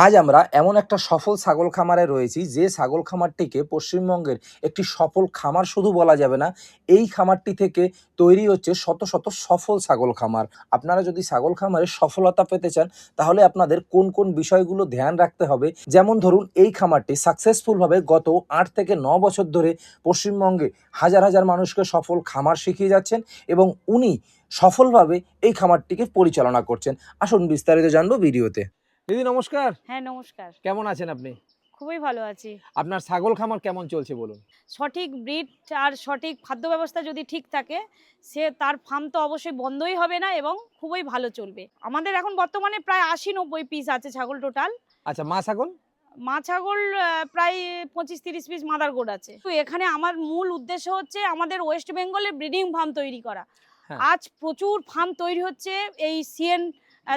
আজ আমরা এমন একটা সফল ছাগল খামারে রয়েছি যে ছাগল খামারটিকে পশ্চিমবঙ্গের একটি সফল খামার শুধু বলা যাবে না, এই খামারটি থেকে তৈরি হচ্ছে শত শত সফল ছাগল খামার। আপনারা যদি ছাগল খামারে সফলতা পেতে চান তাহলে আপনাদের কোন কোন বিষয়গুলো ধ্যান রাখতে হবে, যেমন ধরুন এই খামারটি সাকসেসফুলভাবে গত 8 থেকে 9 বছর ধরে পশ্চিমবঙ্গে হাজার হাজার মানুষকে সফল খামার শিখিয়ে যাচ্ছেন এবং উনি সফলভাবে এই খামারটিকে পরিচালনা করছেন। আসুন বিস্তারিত জানবো ভিডিওতে। দিদি নমস্কার। হ্যাঁ, নমস্কার। কেমন আছেন আপনি? খুবই ভালো আছি। আপনার ছাগল খামার কেমন চলছে বলুন? সঠিক ব্রিড আর সঠিক খাদ্য ব্যবস্থা যদি ঠিক থাকে, তার ফার্ম তো অবশ্যই বন্ধই হবে না এবং খুবই ভালো চলবে। আমাদের এখন বর্তমানে প্রায় ৮০-৯০ পিস আছে ছাগল টোটাল। আচ্ছা, মা ছাগল? মা ছাগল প্রায় ২৫-৩০ পিস মাদার গোট আছে। তো এখানে আমার মূল উদ্দেশ্য হচ্ছে আমাদের ওয়েস্ট বেঙ্গলে ব্রিডিং ফার্ম তৈরি করা। হ্যাঁ। আজ প্রচুর ফার্ম তৈরি হচ্ছে এই সিএন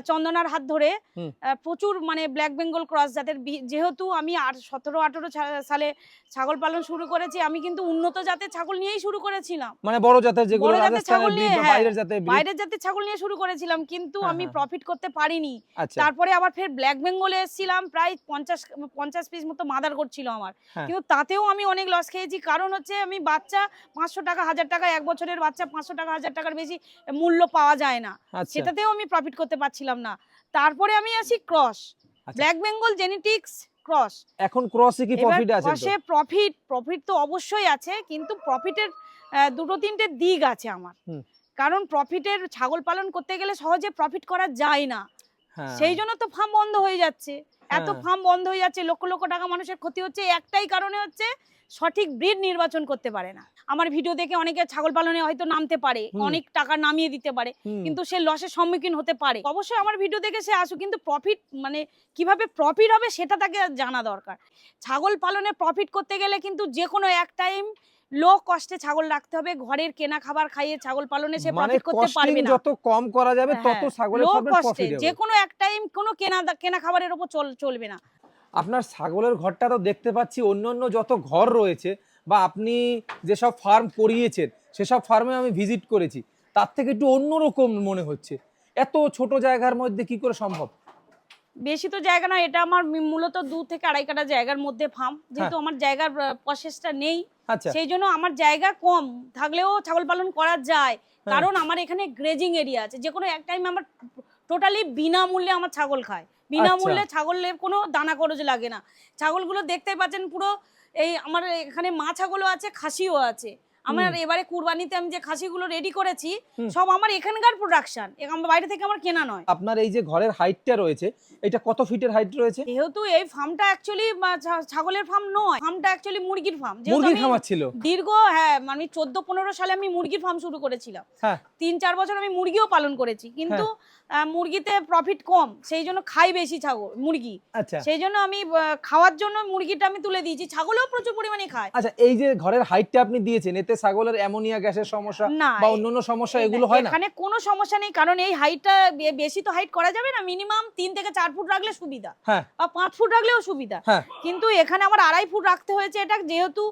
চন্দনার হাত ধরে। প্রচুর মানে ব্ল্যাক বেঙ্গল ক্রস জাতের, যেহেতু আমি ১৭-১৮ সালে ছাগল পালন শুরু করেছি, আমি কিন্তু উন্নত জাতের ছাগল নিয়েই শুরু করেছিলাম। মানে বড় জাতের যেগুলো ছাগল নিয়ে, বাইরের জাতের ছাগল নিয়ে শুরু করেছিলাম, কিন্তু আমি প্রফিট করতে পারিনি। আচ্ছা। তারপরে আবার ফের ব্ল্যাক বেঙ্গলে এসেছিলাম, প্রায় ৫০ পিস মতো মাদার গোট ছিল আমার, কিন্তু তাতেও আমি অনেক লস খেয়েছি। কারণ হচ্ছে আমি বাচ্চা ৫০০ টাকা ১০০০ টাকা, ১ বছরের বাচ্চা ৫০০ টাকা ১০০০ টাকার বেশি মূল্য পাওয়া যায় না, সেটাতেও আমি প্রফিট করতে পারছিলাম না। তারপরে আমি আসি cross, black Bengal genetics cross. এখন ক্রসে কি প্রফিট আছে? ক্রসে প্রফিট তো অবশ্যই আছে, কিন্তু প্রফিটের দুটো তিনটে দিক আছে আমার। কারণ প্রফিটের ছাগল পালন করতে গেলে সহজে প্রফিট করা যায় না, সেই জন্য তো ফার্ম বন্ধ হয়ে যাচ্ছে। এত ফার্ম বন্ধ হয়ে যাচ্ছে, লক্ষ লক্ষ টাকা মানুষের ক্ষতি হচ্ছে, একটাই কারণে হচ্ছে সঠিক ব্রিড নির্বাচন করতে পারে না। আমার ভিডিও দেখে অনেকে ছাগল পালনে হয়তো নামতে পারে, অনেক টাকা নামিয়ে দিতে পারে, কিন্তু সে লসের সম্মুখীন হতে পারে। অবশ্যই আমার ভিডিও দেখে সে আসুক, কিন্তু প্রফিট মানে কিভাবে প্রফিট হবে সেটা তাকে জানা দরকার। ছাগল পালনে প্রফিট করতে গেলে কিন্তু যে কোনো এক টাইম লো কষ্টে ছাগল রাখতে হবে। ঘরের কেনা খাবার খাইয়ে ছাগল পালনে সে প্রফিট করতে পারবে না। যত কম করা যাবে তত ছাগলের ফার্মে প্রফিট হবে। যে কোনো এক টাইম কোনো কেনা খাবারের উপর চলবে না। আপনার ছাগলের ঘরটা তো দেখতে পাচ্ছি অন্যান্য যত ঘর রয়েছে বা আপনি যেসব ফার্ম করিয়েছেন সেসব ফার্মে আমি ভিজিট করেছি, তার থেকে একটু অন্যরকম মনে হচ্ছে। এত ছোট জায়গার মধ্যে কি করে সম্ভব? বেশি তো জায়গা না, এটা আমার মূলত ২ থেকে ২.৫ কাঠা জায়গার মধ্যে ফার্ম। যেহেতু আমার জায়গার প্রসেসটা নেই, সেই জন্য আমার জায়গা কম থাকলেও ছাগল পালন করা যায়। কারণ আমার এখানে গ্রেজিং এরিয়া আছে, যে কোনো এক টাইম আমার টোটালি বিনামূল্যে আমার ছাগল খায়। বিনামূল্যে ছাগলের কোনো দানা খরচ লাগে না। ছাগলগুলো দেখতেই পাচ্ছেন পুরো, এই আমার এখানে মা ছাগলও আছে, খাসিও আছে। আমার এবারে কুরবানিতে আমি যে খাসিগুলো রেডি করেছি সব আমার এখানকার প্রোডাকশন, বাইরে থেকে আমার কেনা নয়। আপনার এই যে ঘরের হাইটটা রয়েছে, এটা কত ফিটের হাইট রয়েছে? যেহেতু এই ফার্মটা অ্যাকচুয়ালি ছাগলের ফার্ম নয়, ফার্মটা অ্যাকচুয়ালি মুরগির ফার্ম। মুরগির খামার ছিল দীর্ঘ, মানে ১৪-১৫ সালে আমি মুরগির ফার্ম শুরু করেছিলাম। ৩-৪ বছর আমি মুরগিও পালন করেছি, কিন্তু মুরগিতে প্রফিট কম, সেই জন্য খাই বেশি ছাগল মুরগি। সেই জন্য আমি খাওয়ার জন্য মুরগিটা আমি তুলে দিয়েছি, ছাগলও প্রচুর পরিমাণে খায়। আচ্ছা, এই যে ঘরের হাইটটা আপনি দিয়েছেন, এতে ছাগলের অ্যামোনিয়া গ্যাসের সমস্যা বা অন্যান্য সমস্যা এগুলো হয় না? এখানে কোনো সমস্যা নেই, কারণ এই হাইটটা বেশি তো হাইট করা যাবে না, মিনিমাম ৩ থেকে ৪ ফুট রাখলে সুবিধা, বা 5 ফুট রাখলেও সুবিধা। কিন্তু এখানে আমার ২.৫ ফুট রাখতে হয়েছে, এটা যেহেতু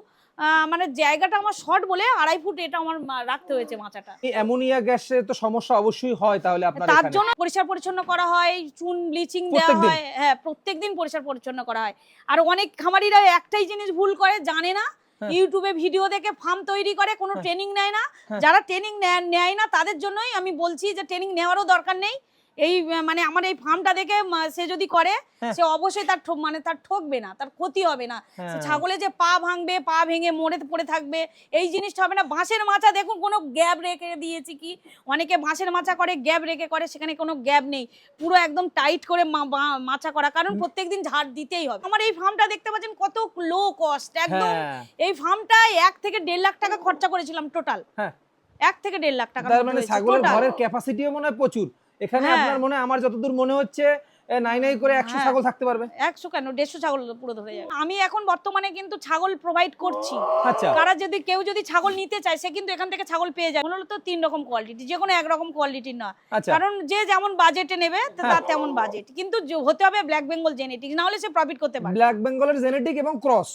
মানে জায়গাটা আমার শর্ট বলে ২.৫ ফুট এটা আমার রাখতে হয়েছে মাচাটা। এই অ্যামোনিয়া গ্যাসের তো সমস্যা অবশ্যই হয়, তাহলে আপনার তার জন্য পরিষ্কার পরিচ্ছন্ন করা হয়, চুন ব্লিচিং দেওয়া হয়। প্রত্যেকদিন পরিষ্কার পরিচ্ছন্ন করা হয়। আর অনেক খামারিরা একটাই জিনিস ভুল করে, জানে না, ইউটিউবে ভিডিও দেখে ফার্ম তৈরি করে, কোনো ট্রেনিং নেয় না। যারা ট্রেনিং নেয় না তাদের জন্যই আমি বলছি যে ট্রেনিং নেওয়ারও দরকার নেই। এই মানে আমার এই ফার্মটা দেখে সে যদি করে, সে অবশ্যই তার তার ঠকবে না, তার ক্ষতি হবে না। ছাগলে যে পা ভাঙবে, পা ভেঙে মরে পড়ে থাকবে, এই জিনিসটা হবে না। বাঁশের মাচা দেখুন, কোনো গ্যাপ রেখে দিয়েছি কি? অনেকে বাঁশের মাচা করে, গ্যাপ রেখে করে, সেখানে কোনো গ্যাপ নেই, পুরো একদম টাইট করে মাচা করা, কারণ প্রত্যেকদিন ঝাড় দিতেই হবে। আমার এই ফার্মটা দেখতে পাচ্ছেন কত লো কস্ট একদম। এই ফার্মটা ১ থেকে ১.৫ লাখ টাকা খরচা করেছিলাম টোটাল। ১ থেকে ১.৫ লাখ টাকা। তার মানে ছাগলের ঘরের ক্যাপাসিটিও মনে হয় প্রচুর। এখানে আপনার মনে, আমার যতদূর মনে হচ্ছে নাই করে ১০০ ছাগল থাকতে পারবে। ১০০ কেন, ১৫০ ছাগল পুরো ধরে যাবে। আমি এখন বর্তমানে কিন্তু ছাগল প্রোভাইড করছি। কারা কেউ যদি ছাগল নিতে চায়, সে কিন্তু এখান থেকে ছাগল পেয়ে যায়। মূলত ৩ রকম কোয়ালিটি, যে কোনো এক রকম কোয়ালিটি না, কারণ যে যেমন বাজেটে নেবে তার তেমন বাজেট, কিন্তু হতে হবে ব্ল্যাক বেঙ্গল জেনেটিক, না হলে সে প্রফিট করতে পারবে। ব্ল্যাক বেঙ্গলের জেনেটিক এবং ক্রস,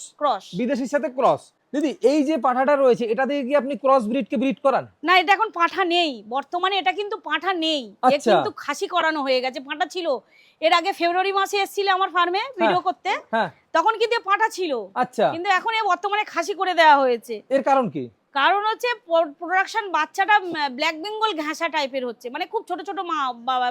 বিদেশির সাথে ক্রস। দিদি এই যে পাঠাটা রয়েছে এটা দিয়ে কি আপনি ক্রস ব্রিড কে ব্রিড করান? না, এটা এখন পাঁঠা নেই বর্তমানে, এটা কিন্তু পাঁঠা নেই, এ আচ্ছা। কিন্তু খাসি করানো হয়ে গেছে। পাঁঠা ছিল এর আগে ফেব্রুয়ারি মাসে এসেছিল আমার ফার্মে ভিডিও করতে, হ্যাঁ তখন কিন্তু পাঁঠা ছিল। আচ্ছা, কিন্তু এখন এ বর্তমানে খাসি করে দেওয়া হয়েছে। এর কারণ কি? কারণ হচ্ছে প্রোডাকশন বাচ্চাটা ব্ল্যাক বেঙ্গল ঘাসা টাইপের হচ্ছে, মানে খুব ছোট ছোট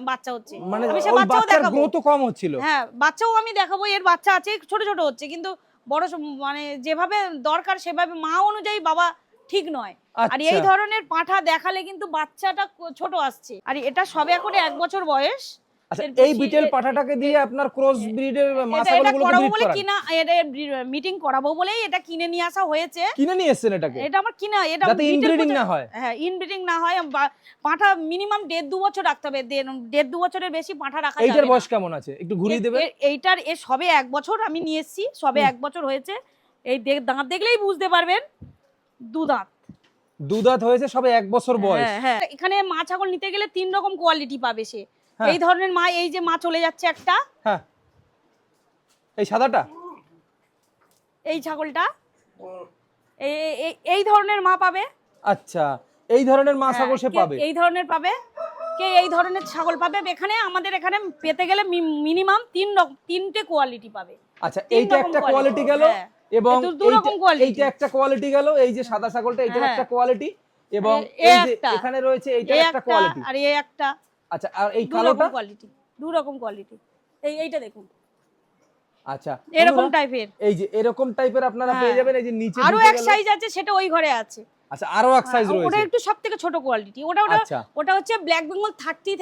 বাচ্চা হচ্ছে। মানে আমি সে ওই বাচ্চাও বাচ্চার দেখাবো, গ্রোথ কম হচ্ছিল। হ্যাঁ বাচ্চাও আমি দেখাবো, এর বাচ্চা আছে ছোট ছোট হচ্ছে, কিন্তু বড় মানে যেভাবে দরকার সেভাবে মা অনুযায়ী বাবা ঠিক নয়। আর এই আচ্ছা। ধরনের পাঁঠা দেখালে কিন্তু বাচ্চাটা ছোট আসছে। আর এটা সবে এখন 1 বছর বয়স। আচ্ছা, এর এই বেশি- বিটেল পাঠাটাকে দিয়ে আপনার ক্রস ব্রিডের এটা মাছাগুলোকে করাবো ব্রিড বলে করান? কিনা, এটা মিটিং করাবো বলেই এটা কিনে নিয়ে আসা হয়েছে। কিনে নিয়ে এসেছেন এটাকে এটা আমার কিনা, এটা যাতে ইনব্রিডিং না হয়। হ্যাঁ ইনব্রিডিং না হয়। পাঁঠা মিনিমাম 1.5-2 বছর রাখতে হবে, 1.5-2 বছরের বেশি পাঁঠা রাখা যাবে এইটার না। বয়স কেমন আছে একটু ঘুরিয়ে দেবেন? এইটার সবে 1 বছর আমি নিয়ে এসেছি, সবে 1 বছর হয়েছে। এই দাঁত দেখলেই বুঝতে পারবেন, 2 দাঁত। দুধাত হয়েছে, সবে 1 বছর বয়স। হ্যাঁ হ্যাঁ, এখানে মা ছাগল নিতে গেলে 3 রকম কোয়ালিটি পাবে সে। হ্যাঁ। এই ধরনের মা, এই যে মা চলে যাচ্ছে একটা, হ্যাঁ, এই সাদাটা, এই ছাগলটা, এই ধরনের মা পাবে। আচ্ছা, এই ধরনের মা ছাগল সে কে পাবে। এই ধরনের পাবে, কে এই ধরনের ছাগল পাবে। এখানে আমাদের এখানে পেতে গেলে মিনিমাম 3টে কোয়ালিটি পাবে। আচ্ছা, 3 এইটা রকম একটা quality, কোয়ালিটি গেল, হ্যাঁ। এবং এই 2 রকম quality। এইটা একটা কোয়ালিটি গেল, এই যে সাদা ছাগলটা এটা হ্যাঁ। একটা কোয়ালিটি, এবং এই এই যে একটা, এখানে রয়েছে এইটা এই একটা একটা, কোয়ালিটি। আর এই একটা। আচ্ছা, আর এই 2 কালোটা? রকম কোয়ালিটি, 2 রকম কোয়ালিটি। এইটা দেখুন, আচ্ছা, এরকম বন্ধুরা, টাইপের। এই যে এরকম টাইপের আপনারা হ্যাঁ। পেয়ে যাবেন। এই যে নিচে আরো ঢুকে এক গেল। সাইজ আছে, সেটা ওই ঘরে আছে। আচ্ছা, আরো এক সাইজ ওটা রয়েছে। একটু সবথেকে ছোট কোয়ালিটি। ওটা আচ্ছা। ওটা হচ্ছে ব্ল্যাক বেঙ্গল 20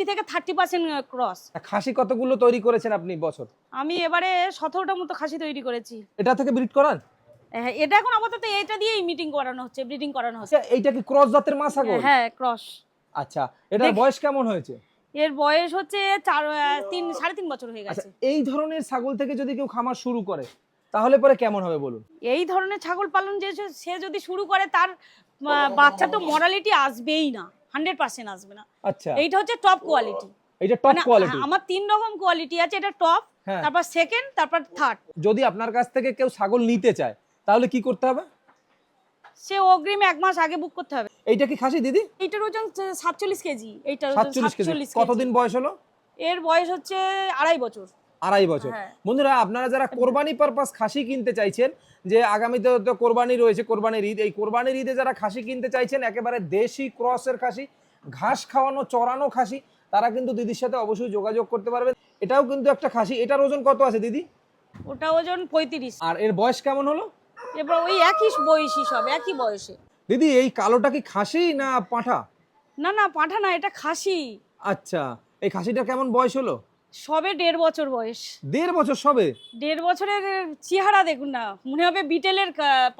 থেকে 30% ক্রস। খাসি কতগুলো তৈরি করেছেন আপনি বছর? আমি এবারে 17টা মতো খাসি তৈরি করেছি। এটা থেকে ব্রিড করান? হ্যাঁ, এটা এখন আপাতত এটা দিয়েই মিটিং করানো হচ্ছে, ব্রিডিং করানো হচ্ছে। আচ্ছা, এইটা কি ক্রস জাতের মা ছাগল? হ্যাঁ ক্রস। আচ্ছা, এটার বয়স কেমন হয়েছে? এর বয়স হচ্ছে 3.5 বছর হয়ে আচ্ছা, গেছে। এই ধরনের ছাগল থেকে যদি কেউ খামার শুরু করে তাহলে পরে কেমন হবে বলুন? এই ধরনের ছাগল পালন সে যদি শুরু করে, তার বাচ্চা তো মরালিটি আসবেই না, 100% আসবে না। আচ্ছা, এইটা হচ্ছে টপ কোয়ালিটি। এটা টপ কোয়ালিটি। আমার 3 রকম কোয়ালিটি আছে, এটা টপ, হ্যাঁ। তারপর সেকেন্ড, তারপর থার্ড। যদি আপনার কাছ থেকে কেউ ছাগল নিতে চায় তাহলে কি করতে হবে? সে অগ্রিম 1 মাস আগে বুক করতে হবে। এইটা কি খাসি দিদি? এইটার ওজন 47 কেজি। এইটার ওজন 47 কেজি। 47 কতদিন বয়স হলো? এর বয়স হচ্ছে 2.5 বছর। 2.5 বছর। হ্যাঁ। বন্ধুরা, আপনারা যারা কোরবানি পারপাস খাসি কিনতে চাইছেন, যে আগামীতে তো কোরবানি রয়েছে, কোরবানির ঈদ, এই কোরবানির ঈদে যারা খাসি কিনতে চাইছেন একেবারে দেশি ক্রসের খাসি, ঘাস খাওয়ানো চড়ানো খাসি, তারা কিন্তু দিদির সাথে অবশ্যই যোগাযোগ করতে পারবেন। এটাও কিন্তু একটা খাসি। এটার ওজন কত আছে দিদি? ওটা ওজন 35। আর এর বয়স কেমন হলো? এবার ওই একই বয়সী, সব একই বয়সে। দিদি, এই কালোটা কি খাসি না পাঁঠা? না না, পাঁঠা না, এটা খাসি। আচ্ছা, এই খাসিটা কেমন বয়স হলো? সবে 1.5 বছর বয়স। 1.5 বছর সবে? 1.5 বছরের চেহারা দেখুন না, মনে হবে বিটেলের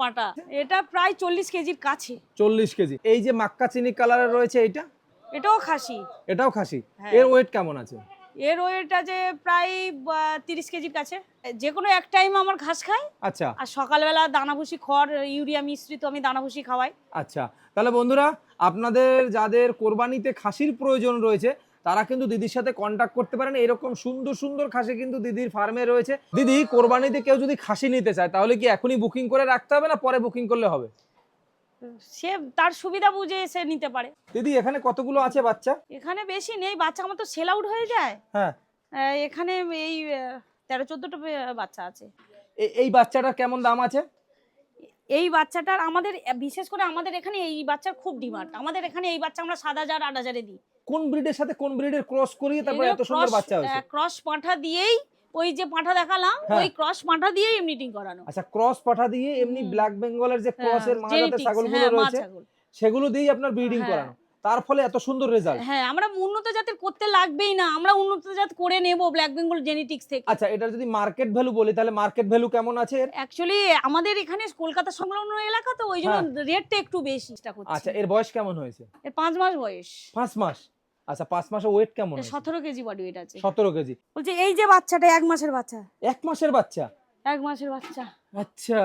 পাঁঠা। এটা প্রায় 40 কেজির কাছে। 40 কেজি। এই যে মাক্কা চিনি কালারের রয়েছে এইটা, এটাও খাসি। এটাও খাসি। হ্যাঁ। এর ওয়েট কেমন আছে? এর ওয়েট আছে প্রায় 30 কেজির কাছে। যে কোনো এক টাইম আমার ঘাস খায়, আচ্ছা আর সকালবেলা দানাভুসি, খড়, ইউরিয়া মিশ্রিত আমি দানাভুসি খাওয়াই। আচ্ছা, তাহলে বন্ধুরা, আপনাদের যাদের কোরবানিতে খাসির প্রয়োজন রয়েছে তারা কিন্তু দিদির সাথে কন্ট্যাক্ট করতে পারেন। এরকম সুন্দর সুন্দর খাসি কিন্তু দিদির ফার্মে রয়েছে। দিদি, কোরবানিতে কেউ যদি খাসি নিতে চায় তাহলে কি এখনই বুকিং করে রাখতে হবে না পরে বুকিং করলে হবে? সে তার সুবিধা বুঝে সে নিতে পারে। দিদি, এখানে কতগুলো আছে বাচ্চা? এখানে বেশি নেই বাচ্চা, আমার তো সেল আউট হয়ে যায়। হ্যাঁ, এখানে এই 13-14টা বাচ্চা আছে। এই বাচ্চাটার কেমন দাম আছে? এই বাচ্চাটার আমাদের বিশেষ করে আমাদের এখানে এই বাচ্চার খুব ডিমান্ড। আমাদের এখানে এই বাচ্চা আমরা 7,000 8,000-এ দিই। কোন ব্রিডের সাথে কোন ব্রিডের ক্রস করিয়ে তারপরে এত সুন্দর বাচ্চা হয়েছে? ক্রস পাঁঠা দিয়েই, ওই যে পাঁঠা দেখালাম, হ্যাঁ। ওই ক্রস পাঁঠা দিয়েই মিটিং করানো। আচ্ছা, ক্রস পাঠা দিয়ে এমনি ব্ল্যাক বেঙ্গলের যে ক্রসের মা জাতের Genetics, ছাগলগুলো হ্যাঁ, মা রয়েছে ছাগল। সেগুলো দিয়েই আপনার ব্রিডিং হ্যাঁ। করানো, তার ফলে এত সুন্দর রেজাল্ট। হ্যাঁ, আমরা উন্নত জাতের করতে লাগবেই না, আমরা উন্নত জাত করে নেব ব্ল্যাক বেঙ্গল জেনেটিক্স থেকে। আচ্ছা, এটা যদি মার্কেট ভ্যালু বলি তাহলে মার্কেট ভ্যালু কেমন আছে এর? অ্যাকচুয়ালি আমাদের এখানে কলকাতা সংলগ্ন এলাকা, তো ওই জন্য রেটটা একটু বেশি করছি। আচ্ছা, এর বয়স কেমন হয়েছে? এর 5 মাস বয়স। 5 মাস। আচ্ছা, 5 মাসে ওয়েট কেমন হয়েছে? 17 কেজি বডি ওয়েট আছে। 17 কেজি। বলছে এই যে বাচ্চাটা 1 মাসের বাচ্চা। 1 মাসের বাচ্চা? 1 মাসের বাচ্চা। আচ্ছা,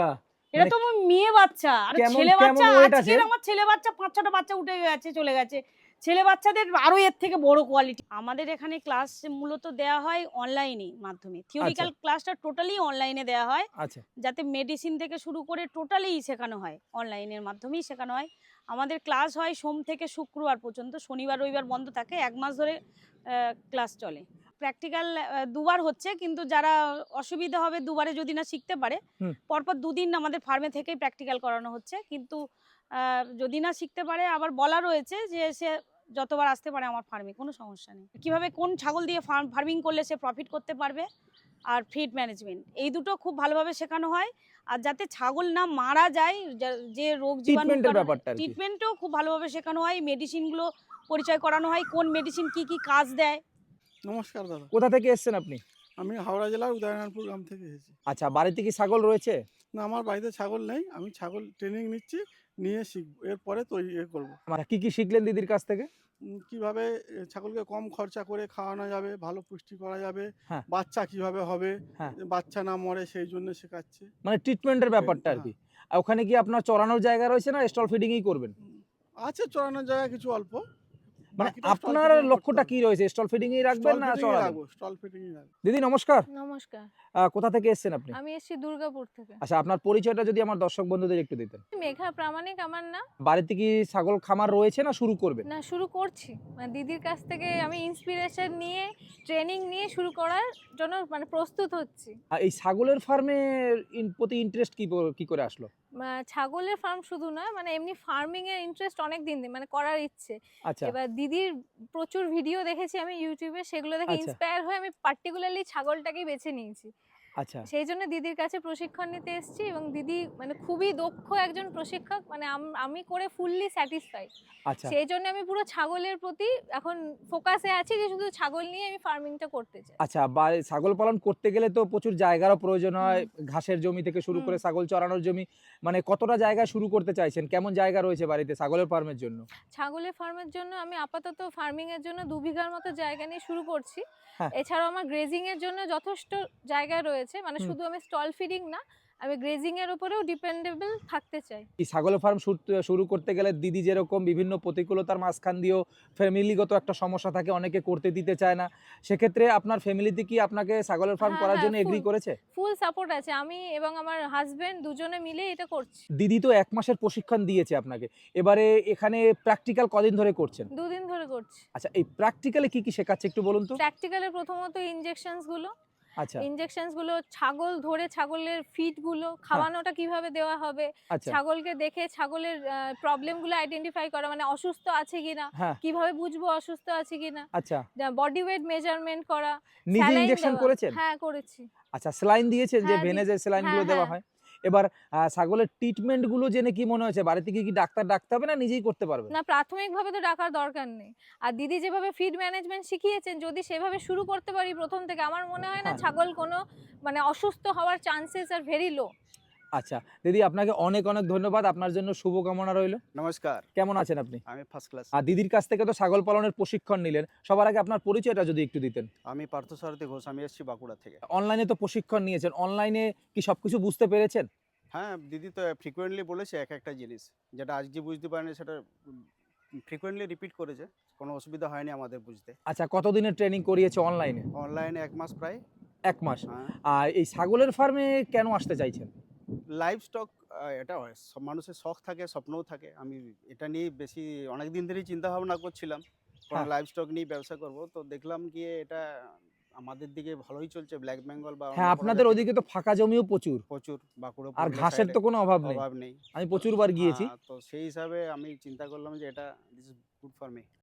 এটা তো আমার মেয়ে বাচ্চা, আর কেমন- ছেলে কেমন বাচ্চা weight আছে? আজকের আমার ছেলে বাচ্চা 5-6টা বাচ্চা উঠে গেছে, চলে গেছে। ছেলে বাচ্চাদের আরো এর থেকে বড় কোয়ালিটি। আমাদের এখানে ক্লাস মূলত দেওয়া হয় অনলাইনে মাধ্যমে, থিওরিক্যাল ক্লাসটা টোটালি অনলাইনে দেওয়া হয়, আচ্ছা যাতে মেডিসিন থেকে শুরু করে টোটালি শেখানো হয়, অনলাইনের মাধ্যমেই শেখানো হয়। আমাদের ক্লাস হয় সোম থেকে শুক্রবার পর্যন্ত, শনিবার রবিবার বন্ধ থাকে, 1 মাস ধরে ক্লাস চলে। প্র্যাকটিক্যাল দুবার হচ্ছে, কিন্তু যারা অসুবিধা হবে দুবারে যদি না শিখতে পারে, পরপর 2 দিন আমাদের ফার্মে থেকেই প্র্যাকটিক্যাল করানো হচ্ছে। কিন্তু যদি না শিখতে পারে, আবার বলা রয়েছে যে সে যতবার আসতে পারে আমার ফার্মে, কোনো সমস্যা নেই। কিভাবে কোন ছাগল দিয়ে ফার্মিং করলে সে প্রফিট করতে পারবে, আর ফিড ম্যানেজমেন্ট, এই দুটো খুব ভালোভাবে শেখানো হয়। আর যাতে ছাগল না মারা যায়, যে রোগ জীবাণু, ট্রিটমেন্টও খুব ভালোভাবে শেখানো হয়। মেডিসিনগুলো পরিচয় করানো হয়, কোন মেডিসিন কি কি কাজ দেয়। নমস্কার দাদা, কোথা থেকে এসেছেন আপনি? আমি হাওড়া জেলার উদয়নারায়ণপুর গ্রাম থেকে এসেছি। আচ্ছা, বাড়িতে কি ছাগল রয়েছে? না, আমার বাড়িতে ছাগল নেই, আমি ছাগল ট্রেনিং নিচ্ছি, নিয়ে শিখবো, এরপরে তৈরি করবো। মানে কি কি শিখলেন দিদির কাছ থেকে? কিভাবে ছাগলকে কম খরচা করে খাওয়ানো যাবে, ভালো পুষ্টি করা যাবে, হ্যাঁ। বাচ্চা কিভাবে হবে, হ্যাঁ। বাচ্চা না মরে সেই জন্য শেখাচ্ছে। মানে ট্রিটমেন্টের ব্যাপারটা আর কি। আর ওখানে কি আপনার চড়ানোর জায়গা রয়েছে, না স্টল ফিডিংই করবেন? আছে চড়ানোর জায়গা কিছু অল্প। মানে বাকিটা stall আপনার feeding লক্ষ্যটা করতে কি হবে। রয়েছে, স্টল ফিডিংই রাখবেন Stall না feeding-ই চড়াবেন? রাখবো, স্টল ফিডিংই রাখবো। দিদি নমস্কার, নমস্কার, কোথা থেকে এসেছেন আপনি? আমি এসেছি দুর্গাপুর থেকে। আচ্ছা, আপনার পরিচয়টা যদি আমার দর্শক বন্ধুদের একটু দিতেন। মেঘা প্রামাণিক আমার নাম। বাড়িতে কি ছাগল খামার রয়েছে, না শুরু করবেন? না, শুরু করছি, মানে দিদির কাছ থেকে আমি ইন্সপিরেশন নিয়ে, ট্রেনিং নিয়ে শুরু করার জন্য মানে প্রস্তুত হচ্ছি। আর এই ছাগলের ফার্মে প্রতি ইন্টারেস্ট কি করে আসলো? ছাগলের ফার্ম শুধু নয়, মানে এমনি ফার্মিং এর ইন্টারেস্ট অনেক দিন মানে করার ইচ্ছে। আচ্ছা এবার দিদির প্রচুর ভিডিও দেখেছি আমি ইউটিউবে, সেগুলো দেখে আচ্ছা। ইন্সপায়ার হয়ে আমি পার্টিকুলারলি ছাগলটাকেই বেছে নিয়েছি। আচ্ছা সেই জন্য দিদির কাছে প্রশিক্ষণ নিতে এসেছি, এবং দিদি মানে খুবই দক্ষ একজন প্রশিক্ষক, মানে আমি করে ফুললি স্যাটিসফাইড। আচ্ছা সেই জন্য আমি পুরো ছাগলের প্রতি এখন ফোকাসে আছি, যে শুধু ছাগল নিয়ে আমি ফার্মিংটা করতে চাই। আচ্ছা, ছাগল পালন করতে গেলে তো প্রচুর জায়গারও প্রয়োজন হয়, ঘাসের জমি থেকে শুরু করে ছাগল চড়ানোর জমি, মানে কতটা জায়গা শুরু করতে চাইছেন? কেমন জায়গা রয়েছে বাড়িতে ছাগলের ফার্মের জন্য? ছাগলের ফার্মের জন্য আমি আপাতত ফার্মিং এর জন্য 2 বিঘার মতো জায়গা নিয়ে শুরু করছি। হ্যাঁ। এছাড়াও আমার গ্রেজিং এর জন্য যথেষ্ট জায়গা রয়েছে, মানে শুধু আমি স্টল ফিডিং না, আমি গ্রেজিং এর উপরেও ডিপেন্ডেবল থাকতে চাই। এই ছাগলের ফার্ম শুরু করতে গেলে দিদি যেরকম বিভিন্ন প্রতিকূলতার মাঝখান দিয়েও ফ্যামিলিগত একটা সমস্যা থাকে, অনেকে করতে দিতে চায় না, সেক্ষেত্রে আপনার ফ্যামিলিতে কি আপনাকে ছাগলের ফার্ম হ্যাঁ, করার হ্যাঁ, জন্য এগ্রি করেছে? ফুল সাপোর্ট আছে, আমি এবং আমার হাজবেন্ড দুজনে মিলে এটা করছি। দিদি তো 1 মাসের প্রশিক্ষণ দিয়েছে আপনাকে, এবারে এখানে প্র্যাকটিক্যাল কদিন ধরে করছেন? 2 দিন ধরে করছি। আচ্ছা, এই প্র্যাকটিক্যালে কি কি শেখাচ্ছে একটু বলুন তো। প্র্যাকটিক্যালে প্রথমত ইনজেকশনস গুলো, আচ্ছা ছাগল ধরে ছাগলের ফিড গুলো খাওয়ানোটা কিভাবে দেওয়া হবে, আচ্ছা ছাগলকে দেখে ছাগলের প্রবলেম গুলো আইডেন্টিফাই করা, মানে অসুস্থ আছে কিনা, হ্যাঁ কিভাবে বুঝবো অসুস্থ আছে কিনা, আচ্ছা, বডি ওয়েট মেজারমেন্ট করা, নিজে saline ইনজেকশন দেওয়া। করেছেন? হ্যাঁ, করেছি। আচ্ছা, স্যালাইন দিয়েছেন, যে হ্যাঁ, ভেনে যে স্যালাইন গুলো হ্যাঁ, দেওয়া হ্যাঁ। হয়। এবার ছাগলের ট্রিটমেন্ট গুলো জেনে কি মনে হয়েছে, বাড়িতে কি ডাকতে হবে, না নিজেই করতে পারবেন? না, প্রাথমিকভাবে তো ডাকার দরকার নেই। আর দিদি যেভাবে ফিড ম্যানেজমেন্ট শিখিয়েছেন, যদি সেভাবে শুরু করতে পারি প্রথম থেকে, আমার মনে হয় না হ্যাঁ। ছাগল কোনো মানে অসুস্থ হওয়ার চান্সেস আর ভেরি লো। আচ্ছা দিদি, আপনাকে অনেক অনেক ধন্যবাদ, আপনার জন্য শুভকামনা রইল। নমস্কার, কেমন আছেন আপনি? আমি ফার্স্ট ক্লাস। আর দিদির কাছ থেকে তো ছাগল পালনের প্রশিক্ষণ নিলেন, সবার আগে আপনার পরিচয়টা যদি একটু দিতেন। আমি পার্থসারথী ঘোষ, আমি এসেছি বাঁকুড়া থেকে। অনলাইনে তো প্রশিক্ষণ নিয়েছেন, অনলাইনে কি সবকিছু বুঝতে পেরেছেন? হ্যাঁ, দিদি তো ফ্রিকোয়েন্টলি বলেছে একটা জিনিস, যেটা আজকে বুঝতে পারিনি সেটা ফ্রিকোয়েন্টলি রিপিট করেছে, কোনো অসুবিধা হয়নি আমাদের বুঝতে। আচ্ছা, কতদিনের ট্রেনিং করিয়েছে অনলাইনে? অনলাইনে 1 মাস প্রায়। 1 মাস। হ্যাঁ, আর এই ছাগলের ফার্মে কেন আসতে চাইছেন? লাইভ স্টক এটা হয়, সব মানুষের শখ থাকে, স্বপ্নও থাকে। আমি এটা নিয়ে বেশি অনেক দিন ধরেই চিন্তা ভাবনা করছিলাম, কোনো হ্যাঁ। লাইভ স্টক নিয়ে ব্যবসা করব। তো দেখলাম গিয়ে এটা আমাদের দিকে ভালোই চলছে, ব্ল্যাক বেঙ্গল বা হ্যাঁ, আপনাদের ওদিকে তো ফাঁকা জমিও প্রচুর, প্রচুর, বাঁকুড়া আর পুরুলিয়া ঘাসের side তো এ কোনো অভাব নেই। অভাব নেই। আমি প্রচুরবার গিয়েছি। তো সেই হিসাবে আমি চিন্তা করলাম যে এটা this is good for me.